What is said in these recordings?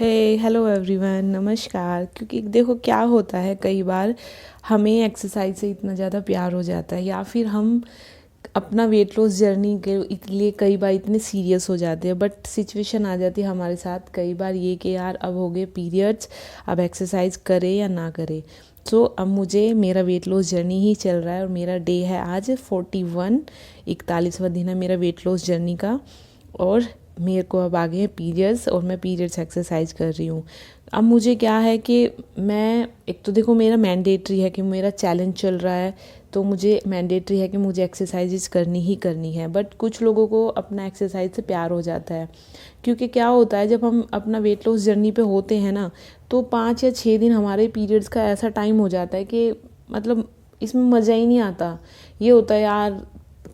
Hello everyone, नमस्कार। क्योंकि देखो क्या होता है, कई बार हमें एक्सरसाइज से इतना ज़्यादा प्यार हो जाता है या फिर हम अपना वेट लॉस जर्नी के लिए कई बार इतने सीरियस हो जाते हैं। बट सिचुएशन आ जाती है हमारे साथ कई बार ये कि यार अब हो गए पीरियड्स, अब एक्सरसाइज करें या ना करें। सो अब मुझे मेरा वेट लॉस जर्नी ही चल रहा है और मेरा डे है आज 41, 41वां दिन है मेरा वेट लॉस जर्नी का। और मेरे को अब आ गए हैं पीरियड्स और मैं पीरियड्स एक्सरसाइज कर रही हूँ। अब मुझे क्या है कि मैं एक तो देखो मेरा मैंडेटरी है कि मेरा चैलेंज चल रहा है, तो मुझे मैंडेटरी है कि मुझे एक्सरसाइजेज करनी ही करनी है। बट कुछ लोगों को अपना एक्सरसाइज से प्यार हो जाता है, क्योंकि क्या होता है जब हम अपना वेट लॉस जर्नी पे होते हैं ना, तो 5 या 6 दिन हमारे पीरियड्स का ऐसा टाइम हो जाता है कि मतलब इसमें मज़ा ही नहीं आता। ये होता है यार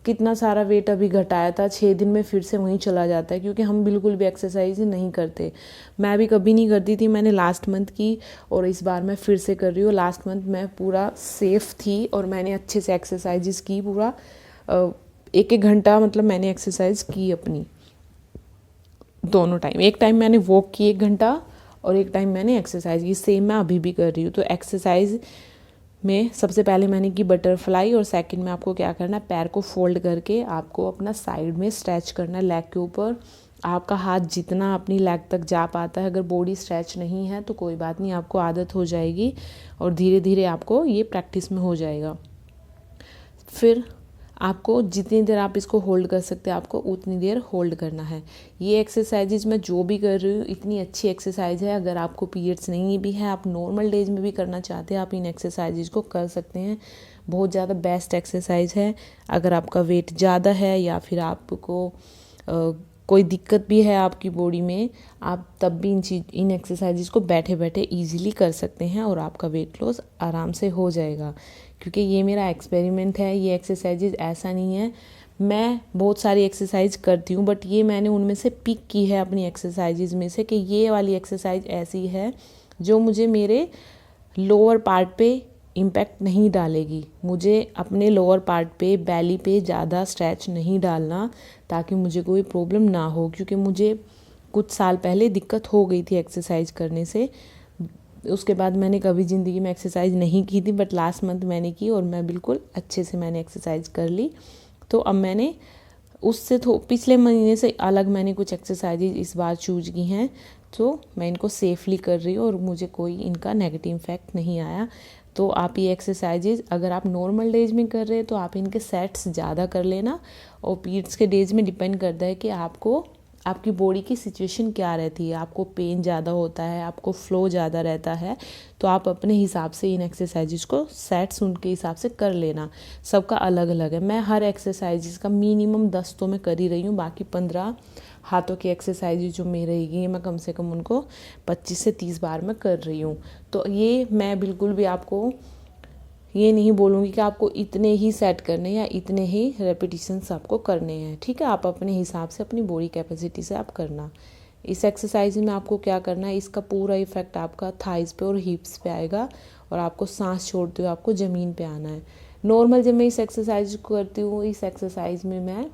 कितना सारा वेट अभी घटाया था, 6 दिन में फिर से वहीं चला जाता है, क्योंकि हम बिल्कुल भी एक्सरसाइज नहीं करते। मैं भी कभी नहीं करती थी, मैंने लास्ट मंथ की और इस बार मैं फिर से कर रही हूँ। लास्ट मंथ मैं पूरा सेफ थी और मैंने अच्छे से एक्सरसाइजेस की, पूरा 1-1 घंटा मतलब मैंने एक्सरसाइज की अपनी दोनों टाइम। एक टाइम मैंने वॉक की 1 घंटा और एक टाइम मैंने एक्सरसाइज की। सेम मैं अभी भी कर रही हूँ। तो एक्सरसाइज में सबसे पहले मैंने की बटरफ्लाई, और सेकंड में आपको क्या करना है, पैर को फोल्ड करके आपको अपना साइड में स्ट्रेच करना है लेग के ऊपर। आपका हाथ जितना अपनी लेग तक जा पाता है, अगर बॉडी स्ट्रेच नहीं है तो कोई बात नहीं, आपको आदत हो जाएगी और धीरे धीरे आपको ये प्रैक्टिस में हो जाएगा। फिर आपको जितनी देर आप इसको होल्ड कर सकते हैं आपको उतनी देर होल्ड करना है। ये एक्सरसाइजेज मैं जो भी कर रही हूँ इतनी अच्छी एक्सरसाइज है। अगर आपको पीरियड्स नहीं भी है, आप नॉर्मल डेज में भी करना चाहते हैं, आप इन एक्सरसाइजेज को कर सकते हैं। बहुत ज़्यादा बेस्ट एक्सरसाइज है। अगर आपका वेट ज़्यादा है या फिर आपको कोई दिक्कत भी है आपकी बॉडी में, आप तब भी इन एक्सरसाइजेज को बैठे बैठे ईजिली कर सकते हैं और आपका वेट लॉस आराम से हो जाएगा। क्योंकि ये मेरा एक्सपेरिमेंट है, ये एक्सरसाइजेज ऐसा नहीं है। मैं बहुत सारी एक्सरसाइज करती हूँ, बट ये मैंने उनमें से पिक की है अपनी एक्सरसाइजेज में से कि ये वाली एक्सरसाइज ऐसी है जो मुझे मेरे लोअर पार्ट पे इम्पैक्ट नहीं डालेगी। मुझे अपने लोअर पार्ट पे, बैली पे ज़्यादा स्ट्रेच नहीं डालना, ताकि मुझे कोई प्रॉब्लम ना हो। क्योंकि मुझे कुछ साल पहले दिक्कत हो गई थी एक्सरसाइज करने से। उसके बाद मैंने कभी ज़िंदगी में एक्सरसाइज नहीं की थी, बट लास्ट मंथ मैंने की और मैं बिल्कुल अच्छे से मैंने एक्सरसाइज कर ली। तो अब मैंने उससे पिछले महीने से अलग मैंने कुछ एक्सरसाइजेज इस बार चूज की हैं, तो मैं इनको सेफली कर रही हूँ और मुझे कोई इनका नेगेटिव इफेक्ट नहीं आया। तो आप ये एक्सरसाइजेज अगर आप नॉर्मल डेज में कर रहे हैं तो आप इनके सेट्स ज़्यादा कर लेना, और पीरियड्स के डेज में डिपेंड करता है कि आपको आपकी बॉडी की सिचुएशन क्या रहती है। आपको पेन ज़्यादा होता है, आपको फ्लो ज़्यादा रहता है, तो आप अपने हिसाब से इन एक्सरसाइजेज को सेट्स उनके हिसाब से कर लेना। सबका अलग अलग है। मैं हर एक्सरसाइजेज का मिनिमम 10 तो मैं कर ही रही हूँ, बाकी 15 हाथों की एक्सरसाइज जो मेरी रहेगी मैं कम से कम उनको 25 से 30 बार मैं कर रही हूँ। तो ये मैं बिल्कुल भी आपको ये नहीं बोलूँगी कि आपको इतने ही सेट करने या इतने ही रेपिटेशंस आपको करने हैं। ठीक है, आप अपने हिसाब से अपनी बॉडी कैपेसिटी से आप करना। इस एक्सरसाइज में आपको क्या करना है, इसका पूरा इफेक्ट आपका थाइज पे और हिप्स पे आएगा और आपको सांस छोड़ते हुए आपको ज़मीन पे आना है। नॉर्मल जब मैं इस एक्सरसाइज को करती हूँ, इस एक्सरसाइज में मैं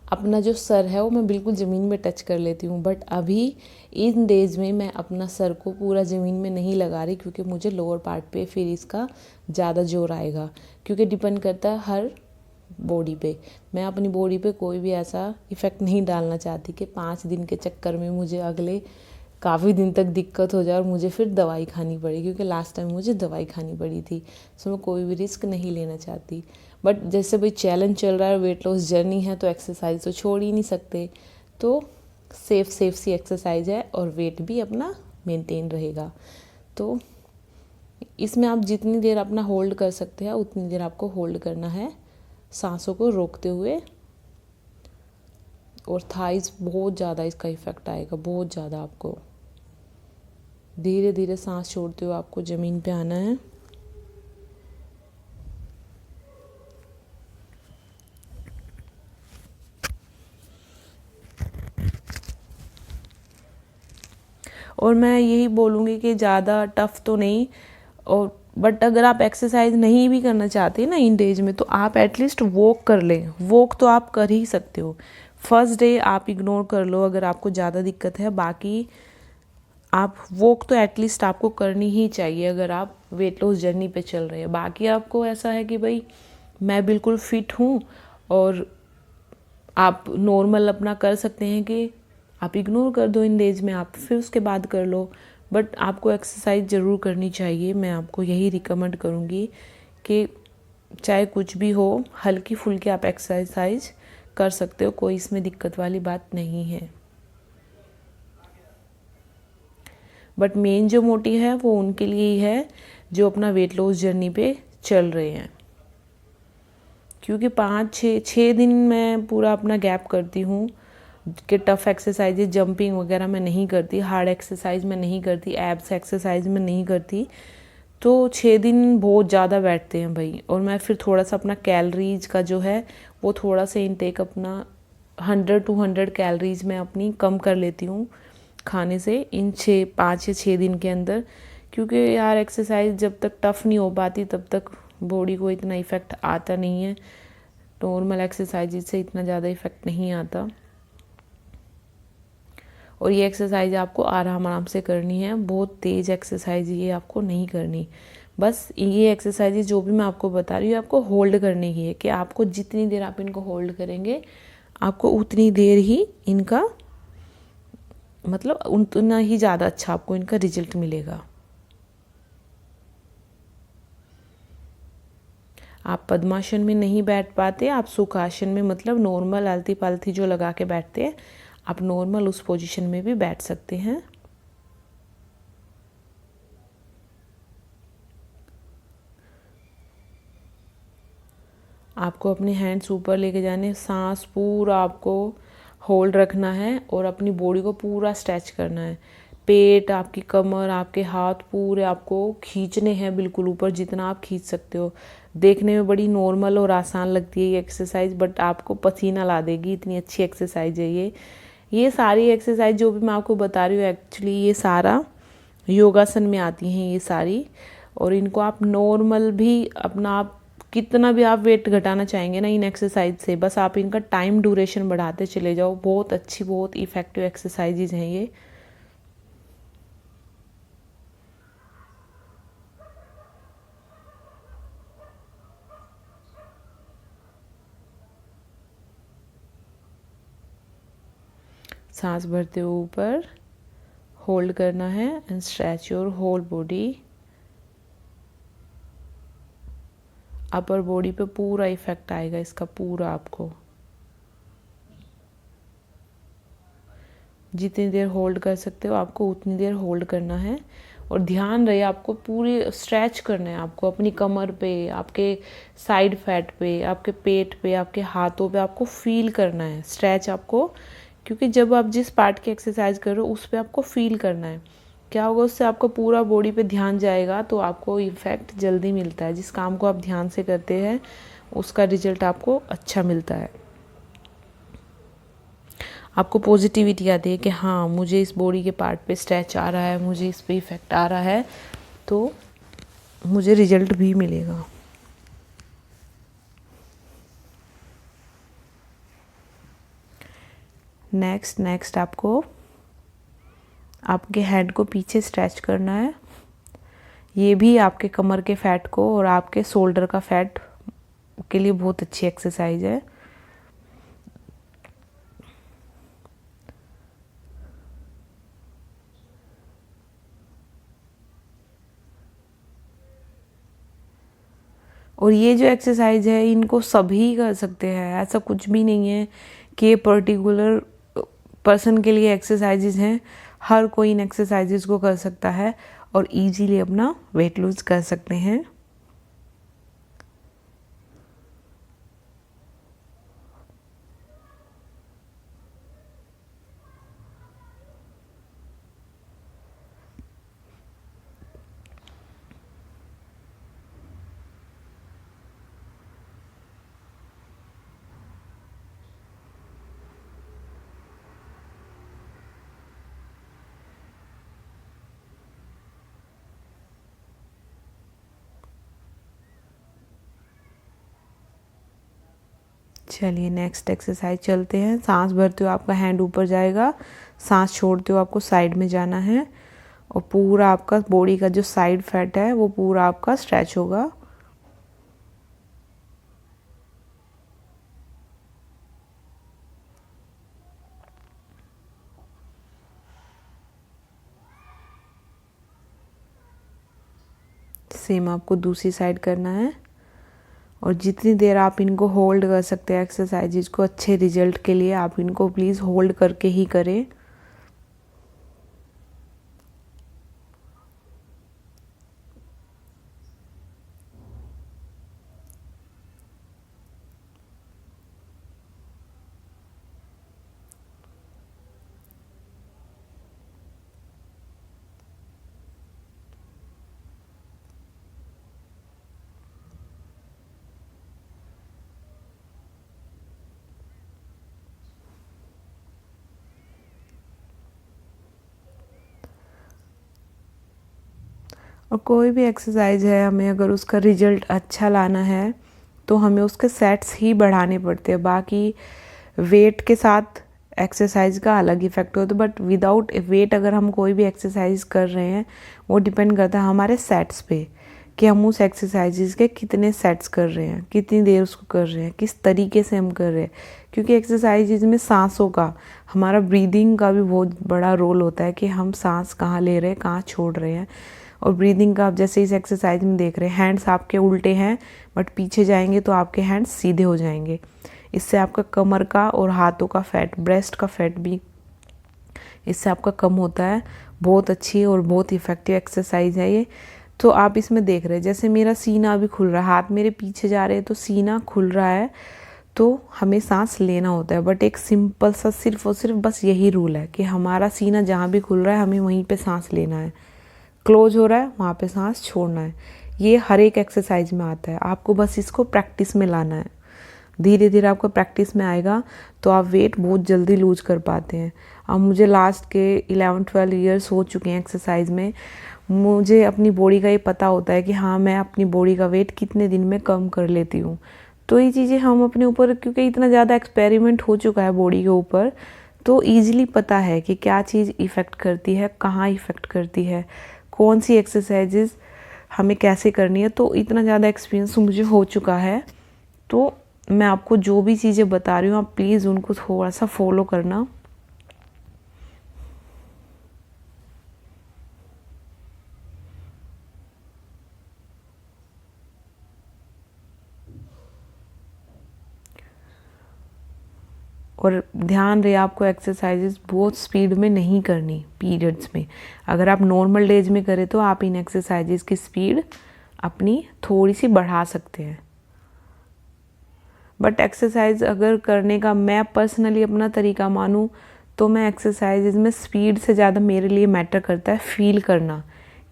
अपना जो सर है वो मैं बिल्कुल ज़मीन में टच कर लेती हूँ। बट अभी इन डेज में मैं अपना सर को पूरा ज़मीन में नहीं लगा रही, क्योंकि मुझे लोअर पार्ट पे फिर इसका ज़्यादा जोर आएगा। क्योंकि डिपेंड करता है हर बॉडी पे। मैं अपनी बॉडी पे कोई भी ऐसा इफ़ेक्ट नहीं डालना चाहती कि 5 दिन के चक्कर में मुझे अगले काफ़ी दिन तक दिक्कत हो जाए और मुझे फिर दवाई खानी पड़े, क्योंकि लास्ट टाइम मुझे दवाई खानी पड़ी थी। सो मैं कोई भी रिस्क नहीं लेना चाहती। बट जैसे भाई चैलेंज चल रहा है, वेट लॉस जर्नी है, तो एक्सरसाइज तो छोड़ ही नहीं सकते। तो सेफ सी एक्सरसाइज है और वेट भी अपना मेंटेन रहेगा। तो इसमें आप जितनी देर अपना होल्ड कर सकते हैं उतनी देर आपको होल्ड करना है, सांसों को रोकते हुए। और थाइज बहुत ज़्यादा इसका इफ़ेक्ट आएगा, बहुत ज़्यादा। आपको धीरे धीरे सांस छोड़ते हुए आपको ज़मीन पे आना है। और मैं यही बोलूँगी कि ज़्यादा टफ तो नहीं, और बट अगर आप एक्सरसाइज नहीं भी करना चाहते ना इन डेज में, तो आप एटलीस्ट वॉक कर लें। वॉक तो आप कर ही सकते हो। फर्स्ट डे आप इग्नोर कर लो अगर आपको ज़्यादा दिक्कत है, बाकी आप वॉक तो एटलीस्ट आपको करनी ही चाहिए अगर आप वेट लॉस जर्नी पे चल रहे हैं। बाकी आपको ऐसा है कि भाई मैं बिल्कुल फिट हूँ और आप नॉर्मल अपना कर सकते हैं कि आप इग्नोर कर दो इन डेज में, आप फिर उसके बाद कर लो, बट आपको एक्सरसाइज ज़रूर करनी चाहिए। मैं आपको यही रिकमेंड करूँगी कि चाहे कुछ भी हो, हल्की फुल्की आप एक्सरसाइज कर सकते हो, कोई इसमें दिक्कत वाली बात नहीं है। बट मेन जो मोटिव है वो उनके लिए ही है जो अपना वेट लॉस जर्नी पे चल रहे हैं, क्योंकि 5-6 दिन मैं पूरा अपना गैप करती हूँ कि टफ़ एक्सरसाइजेज जंपिंग वगैरह मैं नहीं करती, हार्ड एक्सरसाइज मैं नहीं करती, एब्स एक्सरसाइज मैं नहीं करती, तो 6 दिन बहुत ज़्यादा बैठते हैं भाई। और मैं फिर थोड़ा सा अपना कैलोरीज का जो है वो थोड़ा सा इनटेक अपना 100-200 कैलोरीज मैं अपनी कम कर लेती हूँ खाने से इन 5 या 6 दिन के अंदर, क्योंकि यार एक्सरसाइज जब तक टफ़ नहीं हो पाती तब तक बॉडी को इतना इफ़ेक्ट आता नहीं है। नॉर्मल एक्सरसाइज से इतना ज़्यादा इफ़ेक्ट नहीं आता। और ये एक्सरसाइज आपको आराम आराम से करनी है, बहुत तेज़ एक्सरसाइज ये आपको नहीं करनी। बस ये एक्सरसाइज जो भी मैं आपको बता रही हूँ आपको होल्ड करने की है, कि आपको जितनी देर आप इनको होल्ड करेंगे आपको उतनी देर ही इनका मतलब उतना ही ज़्यादा अच्छा आपको इनका रिजल्ट मिलेगा। आप पद्मासन में नहीं बैठ पाते, आप सुखासन में मतलब नॉर्मल आलती पालती जो लगा के बैठते हैं, आप नॉर्मल उस पोजीशन में भी बैठ सकते हैं। आपको अपने हैंड्स ऊपर लेके जाने, सांस पूरा आपको होल्ड रखना है और अपनी बॉडी को पूरा स्ट्रेच करना है। पेट, आपकी कमर, आपके हाथ पूरे आपको खींचने हैं बिल्कुल ऊपर, जितना आप खींच सकते हो। देखने में बड़ी नॉर्मल और आसान लगती है ये एक्सरसाइज, बट आपको पसीना ला देगी, इतनी अच्छी एक्सरसाइज है ये सारी एक्सरसाइज जो भी मैं आपको बता रही हूँ एक्चुअली ये सारा योगासन में आती हैं ये सारी। और इनको आप नॉर्मल भी अपना आप कितना भी आप वेट घटाना चाहेंगे ना इन एक्सरसाइज से, बस आप इनका टाइम ड्यूरेशन बढ़ाते चले जाओ। बहुत अच्छी, बहुत इफ़ेक्टिव एक्सरसाइजेज हैं ये। सांस भरते हुए ऊपर होल्ड करना है and stretch your whole body. Upper body पे पूरा इफेक्ट आएगा इसका पूरा। आपको जितनी देर होल्ड कर सकते हो आपको उतनी देर होल्ड करना है। और ध्यान रहे आपको पूरी स्ट्रेच करना है, आपको अपनी कमर पे, आपके साइड फैट पे, आपके पेट पे, आपके हाथों पे आपको फील करना है स्ट्रेच आपको, क्योंकि जब आप जिस पार्ट की एक्सरसाइज कर रहे हो उस पर आपको फील करना है। क्या होगा उससे आपको पूरा बॉडी पे ध्यान जाएगा तो आपको इफेक्ट जल्दी मिलता है। जिस काम को आप ध्यान से करते हैं उसका रिजल्ट आपको अच्छा मिलता है। आपको पॉजिटिविटी आती है कि हाँ मुझे इस बॉडी के पार्ट पे स्ट्रेच आ रहा है, मुझे इस पे इफेक्ट आ रहा है, तो मुझे रिजल्ट भी मिलेगा। नेक्स्ट आपको आपके हेड को पीछे स्ट्रेच करना है। ये भी आपके कमर के फैट को और आपके शोल्डर का फैट के लिए बहुत अच्छी एक्सरसाइज है। और ये जो एक्सरसाइज है इनको सभी कर सकते हैं, ऐसा कुछ भी नहीं है कि ये पर्टिकुलर पर्सन के लिए एक्सरसाइजेज हैं। हर कोई इन एक्सरसाइजेज को कर सकता है और इजीली अपना वेट लूज कर सकते हैं। चलिए नेक्स्ट एक्सरसाइज चलते हैं। सांस भरते हुए आपका हैंड ऊपर जाएगा, सांस छोड़ते हुए आपको साइड में जाना है और पूरा आपका बॉडी का जो साइड फैट है वो पूरा आपका स्ट्रेच होगा। सेम आपको दूसरी साइड करना है और जितनी देर आप इनको होल्ड कर सकते हैं एक्सरसाइजेज को अच्छे रिजल्ट के लिए आप इनको प्लीज़ होल्ड करके ही करें। और कोई भी एक्सरसाइज है, हमें अगर उसका रिजल्ट अच्छा लाना है तो हमें उसके सेट्स ही बढ़ाने पड़ते हैं। बाकी वेट के साथ एक्सरसाइज का अलग इफेक्ट होता है, बट विदाउट वेट अगर हम कोई भी एक्सरसाइज कर रहे हैं वो डिपेंड करता है हमारे सेट्स पे कि हम उस एक्सरसाइजेज के कितने सेट्स कर रहे हैं, कितनी देर उसको कर रहे हैं, किस तरीके से हम कर रहे हैं। क्योंकि एक्सरसाइजेज में सांसों का, हमारा ब्रीदिंग का भी बहुत बड़ा रोल होता है कि हम सांस कहाँ ले रहे हैं, कहाँ छोड़ रहे हैं। और ब्रीदिंग का आप जैसे इस एक्सरसाइज में देख रहे हैं, हैंड्स आपके उल्टे हैं बट पीछे जाएंगे तो आपके हैंड्स सीधे हो जाएंगे। इससे आपका कमर का और हाथों का फैट, ब्रेस्ट का फैट भी इससे आपका कम होता है। बहुत अच्छी और बहुत इफ़ेक्टिव एक्सरसाइज है ये। तो आप इसमें देख रहे हैं जैसे मेरा सीना अभी खुल रहा है, हाथ मेरे पीछे जा रहे हैं तो सीना खुल रहा है, तो हमें सांस लेना होता है। बट एक सिंपल सा सिर्फ और सिर्फ बस यही रूल है कि हमारा सीना जहाँ भी खुल रहा है हमें वहीं पे सांस लेना है, क्लोज हो रहा है वहाँ पे सांस छोड़ना है। ये हर एक एक्सरसाइज में आता है, आपको बस इसको प्रैक्टिस में लाना है। धीरे धीरे आपको प्रैक्टिस में आएगा तो आप वेट बहुत जल्दी लूज कर पाते हैं। अब मुझे लास्ट के 11-12 ईयर्स हो चुके हैं एक्सरसाइज में, मुझे अपनी बॉडी का ये पता होता है कि हाँ मैं अपनी बॉडी का वेट कितने दिन में कम कर लेती हूँ। तो ये चीज़ें हम अपने ऊपर, क्योंकि इतना ज़्यादा एक्सपेरिमेंट हो चुका है बॉडी के ऊपर, तो ईजिली पता है कि क्या चीज़ इफ़ेक्ट करती है, कहाँ इफ़ेक्ट करती है, कौन सी एक्सरसाइजेज हमें कैसे करनी है। तो इतना ज़्यादा एक्सपीरियंस मुझे हो चुका है। तो मैं आपको जो भी चीज़ें बता रही हूँ आप प्लीज़ उनको थोड़ा सा फॉलो करना। और ध्यान रहे आपको एक्सरसाइजेस बहुत स्पीड में नहीं करनी पीरियड्स में। अगर आप नॉर्मल डेज में करें तो आप इन एक्सरसाइजेस की स्पीड अपनी थोड़ी सी बढ़ा सकते हैं। बट एक्सरसाइज अगर करने का मैं पर्सनली अपना तरीका मानूँ तो मैं एक्सरसाइजेज में स्पीड से ज़्यादा मेरे लिए मैटर करता है फील करना,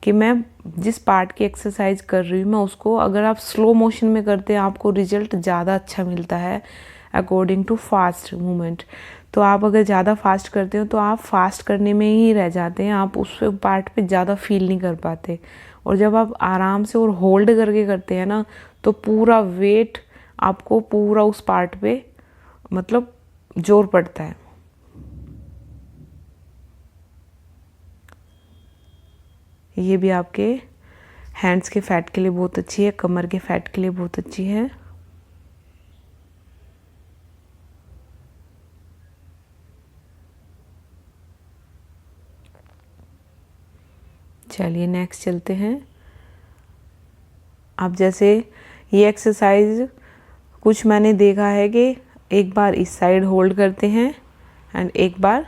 कि मैं जिस पार्ट की एक्सरसाइज कर रही हूँ मैं उसको, अगर आप स्लो मोशन में करते हैं आपको रिजल्ट ज़्यादा अच्छा मिलता है अकॉर्डिंग टू फास्ट मूवमेंट। तो आप अगर ज़्यादा फास्ट करते हो तो आप फास्ट करने में ही रह जाते हैं, आप उस पार्ट पे ज़्यादा फील नहीं कर पाते। और जब आप आराम से और होल्ड करके करते हैं ना तो पूरा वेट आपको पूरा उस पार्ट पे मतलब जोर पड़ता है। ये भी आपके हैंड्स के फैट के लिए बहुत अच्छी है, कमर के फैट के लिए बहुत अच्छी है। चलिए नेक्स्ट चलते हैं। अब जैसे ये एक्सरसाइज कुछ मैंने देखा है कि एक बार इस साइड होल्ड करते हैं एंड एक बार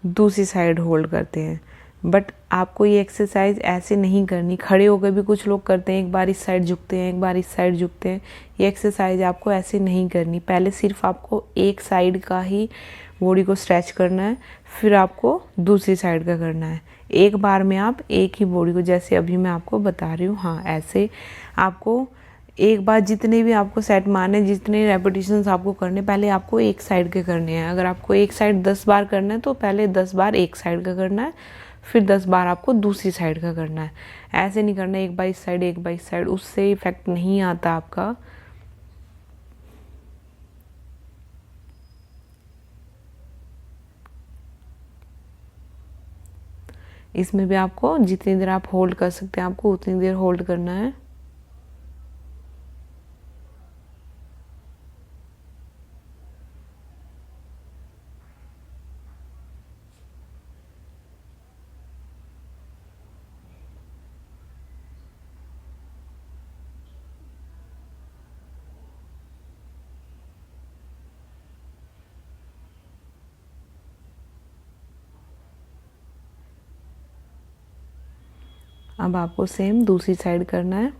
दूसरी साइड होल्ड करते हैं। बट आपको ये एक्सरसाइज ऐसे नहीं करनी। खड़े होकर भी कुछ लोग करते हैं, एक बार इस साइड झुकते हैं, एक बार इस साइड झुकते हैं। ये एक्सरसाइज आपको ऐसे नहीं करनी। पहले सिर्फ आपको एक साइड का ही बॉडी को स्ट्रेच करना है, फिर आपको दूसरी साइड का करना है। एक बार में आप एक ही बॉडी को, जैसे अभी मैं आपको बता रही हूँ, हाँ ऐसे आपको एक बार जितने भी आपको सेट मारने, जितने रेपिटेशंस आपको करने, पहले आपको एक साइड के करने हैं। अगर आपको एक साइड 10 बार करना है तो पहले 10 बार एक साइड का करना है, फिर 10 बार आपको दूसरी साइड का करना है। ऐसे नहीं करना एक बार इस साइड एक बार इस साइड, उससे इफेक्ट नहीं आता आपका। इसमें भी आपको जितनी देर आप होल्ड कर सकते हैं आपको उतनी देर होल्ड करना है। अब आपको सेम दूसरी साइड करना है।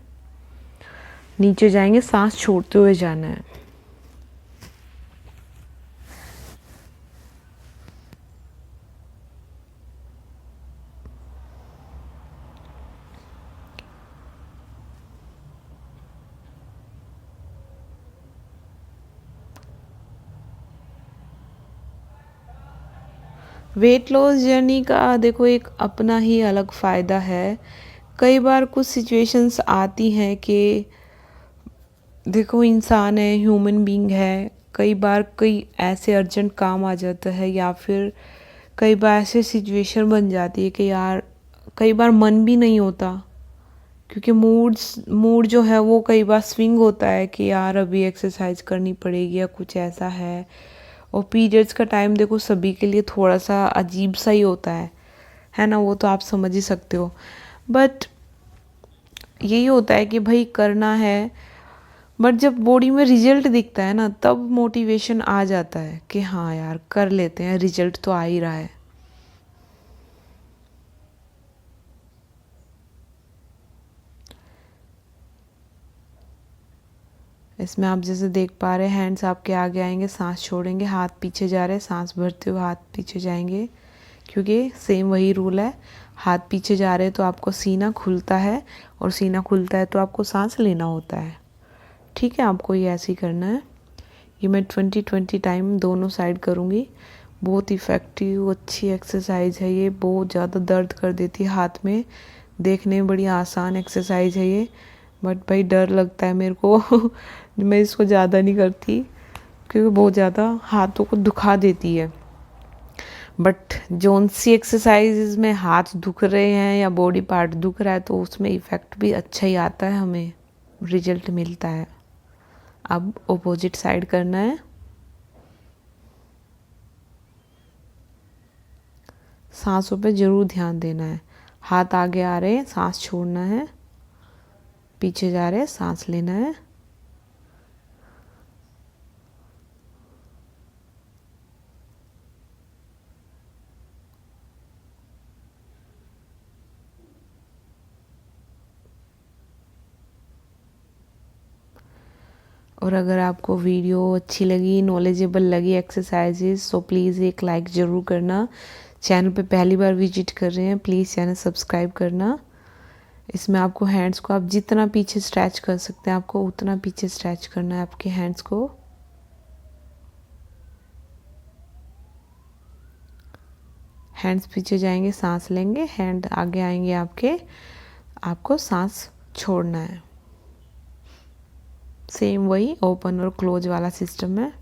नीचे जाएंगे, सांस छोड़ते हुए जाना है। वेट लॉस जर्नी का देखो एक अपना ही अलग फ़ायदा है। कई बार कुछ सिचुएशंस आती हैं कि देखो इंसान है, ह्यूमन बीइंग है, कई बार कोई ऐसे अर्जेंट काम आ जाता है या फिर कई बार ऐसे सिचुएशन बन जाती है कि यार कई बार मन भी नहीं होता, क्योंकि मूड जो है वो कई बार स्विंग होता है कि यार अभी एक्सरसाइज करनी पड़ेगी या कुछ ऐसा है। और पीरियड्स का टाइम देखो सभी के लिए थोड़ा सा अजीब सा ही होता है ना, वो तो आप समझ ही सकते हो। बट यही होता है कि भाई करना है, बट जब बॉडी में रिजल्ट दिखता है ना तब मोटिवेशन आ जाता है कि हाँ यार कर लेते हैं, रिजल्ट तो आ ही रहा है। इसमें आप जैसे देख पा रहे हैं हैंड्स आपके आगे आएंगे, सांस छोड़ेंगे, हाथ पीछे जा रहे हैं, सांस भरते हुए हाथ पीछे जाएंगे, क्योंकि सेम वही रूल है। हाथ पीछे जा रहे हैं तो आपको सीना खुलता है, और सीना खुलता है तो आपको सांस लेना होता है। ठीक है, आपको ये ऐसे ही करना है। ये मैं 20-20 टाइम दोनों साइड करूँगी। बहुत इफ़ेक्टिव अच्छी एक्सरसाइज है ये, बहुत ज़्यादा दर्द कर देती है हाथ में। देखने में बड़ी आसान एक्सरसाइज है ये, बट भाई डर लगता है मेरे को मैं इसको ज़्यादा नहीं करती क्योंकि बहुत ज़्यादा हाथों को दुखा देती है। बट जोन सी एक्सरसाइज में हाथ दुख रहे हैं या बॉडी पार्ट दुख रहा है तो उसमें इफ़ेक्ट भी अच्छा ही आता है, हमें रिजल्ट मिलता है। अब ऑपोजिट साइड करना है। सांसों पे ज़रूर ध्यान देना है। हाथ आगे आ रहे हैं, सांस छोड़ना है, पीछे जा रहे हैं, सांस लेना है। और अगर आपको वीडियो अच्छी लगी, नॉलेजेबल लगी एक्सरसाइजेस, तो प्लीज़ एक लाइक ज़रूर करना। चैनल पे पहली बार विजिट कर रहे हैं प्लीज़ चैनल सब्सक्राइब करना। इसमें आपको हैंड्स को आप जितना पीछे स्ट्रेच कर सकते हैं आपको उतना पीछे स्ट्रेच करना है आपके हैंड्स को। हैंड्स पीछे जाएंगे, सांस लेंगे, हैंड आगे आएंगे आपके, आपको सांस छोड़ना है। सेम वही ओपन और क्लोज वाला सिस्टम है।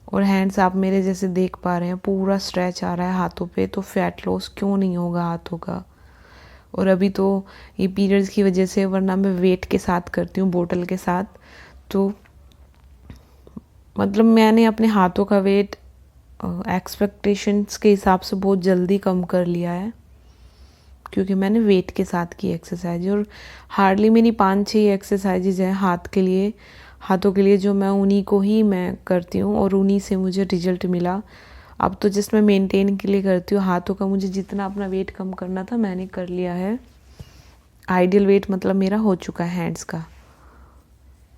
और हैंड्स आप मेरे जैसे देख पा रहे हैं पूरा स्ट्रेच आ रहा है हाथों पे, तो फैट लॉस क्यों नहीं होगा हाथों का। और अभी तो ये पीरियड्स की वजह से, वरना मैं वेट के साथ करती हूँ, बोतल के साथ, तो मतलब मैंने अपने हाथों का वेट एक्सपेक्टेशंस के हिसाब से बहुत जल्दी कम कर लिया है, क्योंकि मैंने वेट के साथ की एक्सरसाइज। और हार्डली मेरी 5-6 एक्सरसाइजेज हैं हाथ के लिए, हाथों के लिए, जो मैं उन्हीं को ही मैं करती हूँ और उन्हीं से मुझे रिजल्ट मिला। अब तो जस्ट मैं मेंटेन के लिए करती हूँ। हाथों का मुझे जितना अपना वेट कम करना था मैंने कर लिया है। आइडियल वेट मतलब मेरा हो चुका है हैंड्स का।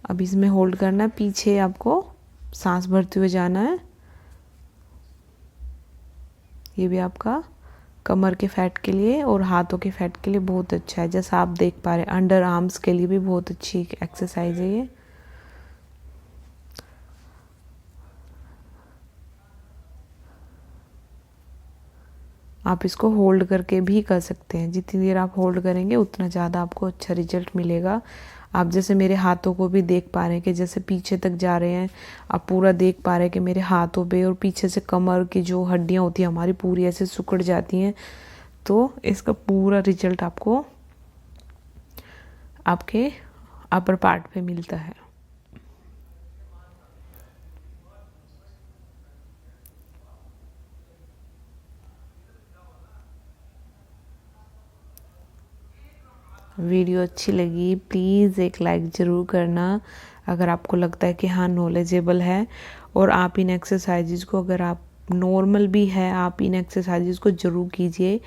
अब इसमें होल्ड करना है, पीछे आपको सांस भरते हुए जाना है। ये भी आपका कमर के फैट के लिए और हाथों के फैट के लिए बहुत अच्छा है। जैसा आप देख पा रहे हैं अंडर आर्म्स के लिए भी बहुत अच्छी एक्सरसाइज है ये। आप इसको होल्ड करके भी कर सकते हैं, जितनी देर आप होल्ड करेंगे उतना ज़्यादा आपको अच्छा रिजल्ट मिलेगा। आप जैसे मेरे हाथों को भी देख पा रहे हैं कि जैसे पीछे तक जा रहे हैं, आप पूरा देख पा रहे हैं कि मेरे हाथों पे और पीछे से कमर की जो हड्डियां होती हैं हमारी पूरी ऐसे सिकुड़ जाती हैं। तो इसका पूरा रिजल्ट आपको आपके अपर पार्ट पे मिलता है। वीडियो अच्छी लगी प्लीज़ एक लाइक ज़रूर करना। अगर आपको लगता है कि हाँ नॉलेजेबल है और आप इन एक्सरसाइजेज को, अगर आप नॉर्मल भी है, आप इन एक्सरसाइजेज को ज़रूर कीजिए।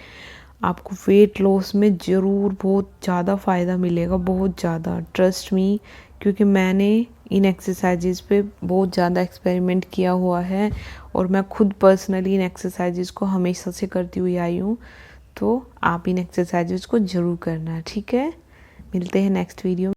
आपको वेट लॉस में ज़रूर बहुत ज़्यादा फ़ायदा मिलेगा, बहुत ज़्यादा, ट्रस्ट मी, क्योंकि मैंने इन एक्सरसाइजेज पे बहुत ज़्यादा एक्सपेरिमेंट किया हुआ है और मैं खुद पर्सनली इन एक्सरसाइजेज को हमेशा से करती हुई आई हूँ। तो आप इन एक्सरसाइजेज को ज़रूर करना, ठीक है। मिलते हैं नेक्स्ट वीडियो।